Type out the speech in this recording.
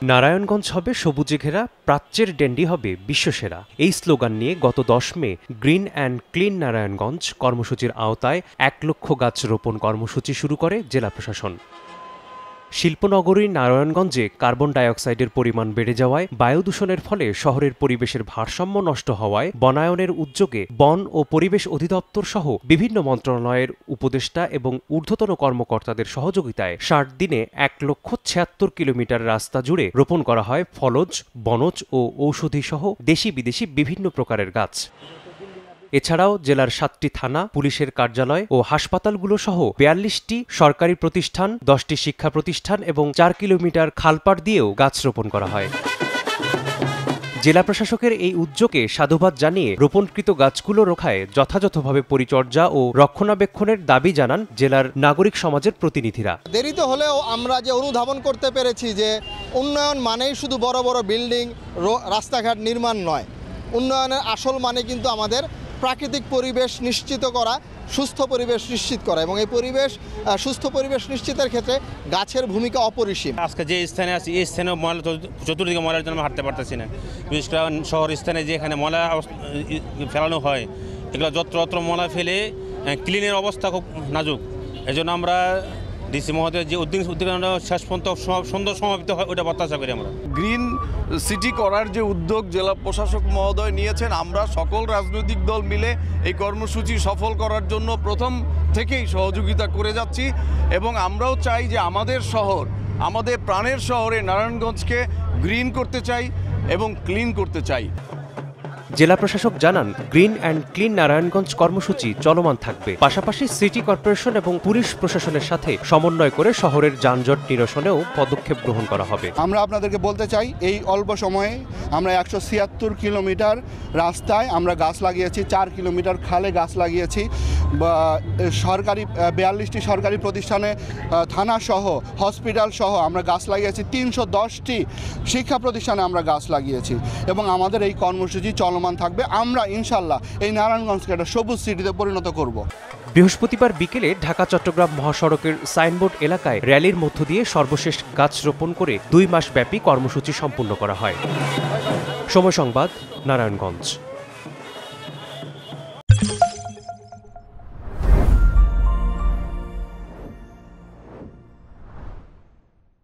নারায়ণগঞ্জ হবে সবুজে ঘেরা, প্রাচ্যের ড্যান্ডি হবে বিশ্বসেরা। এই স্লোগান নিয়ে গত 10 মে গ্রিন অ্যান্ড ক্লিন নারায়ণগঞ্জ কর্মসূচির আওতায় 1 লক্ষ গাছ রোপণ কর্মসূচি শুরু করে জেলা প্রশাসন। শিল্পনগরী নারায়ণগঞ্জে কার্বন ডাইঅক্সাইডের পরিমাণ বেড়ে যাওয়ায় বায়ু দূষণের ফলে শহরের পরিবেশের ভারসাম্য নষ্ট হওয়ায় বনায়নের উদ্যোগে বন ও পরিবেশ অধিদপ্তর সহ বিভিন্ন মন্ত্রণালয়ের উপদেষ্টা এবং ঊর্ধ্বতন কর্মকর্তাদের সহযোগিতায় 60 দিনে 1,76,000 কিলোমিটার রাস্তা জুড়ে রোপণ করা হয় ফলজ, বনজ ও ঔষধি সহ দেশি বিদেশি বিভিন্ন প্রকারের গাছ। এছাড়াও জেলার 7টি থানা, পুলিশের কার্যালয় ও হাসপাতালগুলো সহ 42টি সরকারি প্রতিষ্ঠান, 10টি শিক্ষা প্রতিষ্ঠান এবং 4 কিলোমিটার খালপাড় দিয়েও গাছ রোপণ করা হয়। জেলা প্রশাসকের এই উদ্যোগে সাধুবাদ জানিয়ে রোপণকৃত গাছগুলো রক্ষায় যথাযথভাবে পরিচর্যা ও রক্ষণাবেক্ষণের দাবি জানান জেলার নাগরিক সমাজের প্রতিনিধিরা। দেরিতে হলেও আমরা যে অনুধাবন করতে পেরেছি যে উন্নয়ন মানেই শুধু বড় বড় বিল্ডিং, রাস্তাঘাট নির্মাণ নয়। উন্নয়নের আসল মানে কিন্তু আমাদের প্রাকৃতিক পরিবেশ নিশ্চিত করা, সুস্থ পরিবেশ নিশ্চিত করা, এবং এই সুস্থ পরিবেশ নিশ্চিতের ক্ষেত্রে গাছের ভূমিকা অপরিসীম। আজকে যে স্থানে আছি এই স্থানে ময়লা, চতুর্দিকে ময়লার জন্য হাঁটতে পারতেছি না। বিশেষ করে শহর স্থানে যেখানে ময়লা ফেলানো হয়, এগুলো যত্র ময়লা ফেলে ক্লিনের অবস্থা খুব নাজুক। এই জন্য আমরা ডিসি মহোদয় যে উদ্যোগ শেষ পর্যন্ত সুন্দর সমাপিত হয় ওটা প্রত্যাশা করি। আমরা গ্রিন সিটি করার যে উদ্যোগ জেলা প্রশাসক মহোদয় নিয়েছেন, আমরা সকল রাজনৈতিক দল মিলে এই কর্মসূচি সফল করার জন্য প্রথম থেকেই সহযোগিতা করে যাচ্ছি, এবং আমরাও চাই যে আমাদের শহর, আমাদের প্রাণের শহরে নারায়ণগঞ্জকে গ্রিন করতে চাই এবং ক্লিন করতে চাই। জেলা প্রশাসক জানান, গ্রিন অ্যান্ড ক্লিন নারায়ণগঞ্জ কর্মসূচি চলমান থাকবে। পাশাপাশি সিটি কর্পোরেশন এবং পুলিশ প্রশাসনের সাথে সমন্বয় করে শহরের যানজট নিরসনেও পদক্ষেপ গ্রহণ করা হবে। আমরা আপনাদেরকে বলতে চাই, এই অল্প সময়ে আমরা 176 কিলোমিটার রাস্তায় আমরা গাছ লাগিয়েছি, 4 কিলোমিটার খালে গাছ লাগিয়েছি, সরকারি 42টি সরকারি প্রতিষ্ঠানে, থানা সহ, হসপিটাল সহ আমরা গাছ লাগিয়েছি, 310টি শিক্ষা প্রতিষ্ঠানে আমরা গাছ লাগিয়েছি, এবং আমাদের এই কর্মসূচি চলমান থাকবে। আমরা ইনশাল্লাহ এই নারায়ণগঞ্জকে একটা সবুজ সিটিতে পরিণত করব। বৃহস্পতিবার বিকেলে ঢাকা চট্টগ্রাম মহাসড়কের সাইনবোর্ড এলাকায় র্যালির মধ্য দিয়ে সর্বশেষ গাছ রোপণ করে 2 মাস ব্যাপী কর্মসূচি সম্পূর্ণ করা হয়। সময় সংবাদ, নারায়ণগঞ্জ।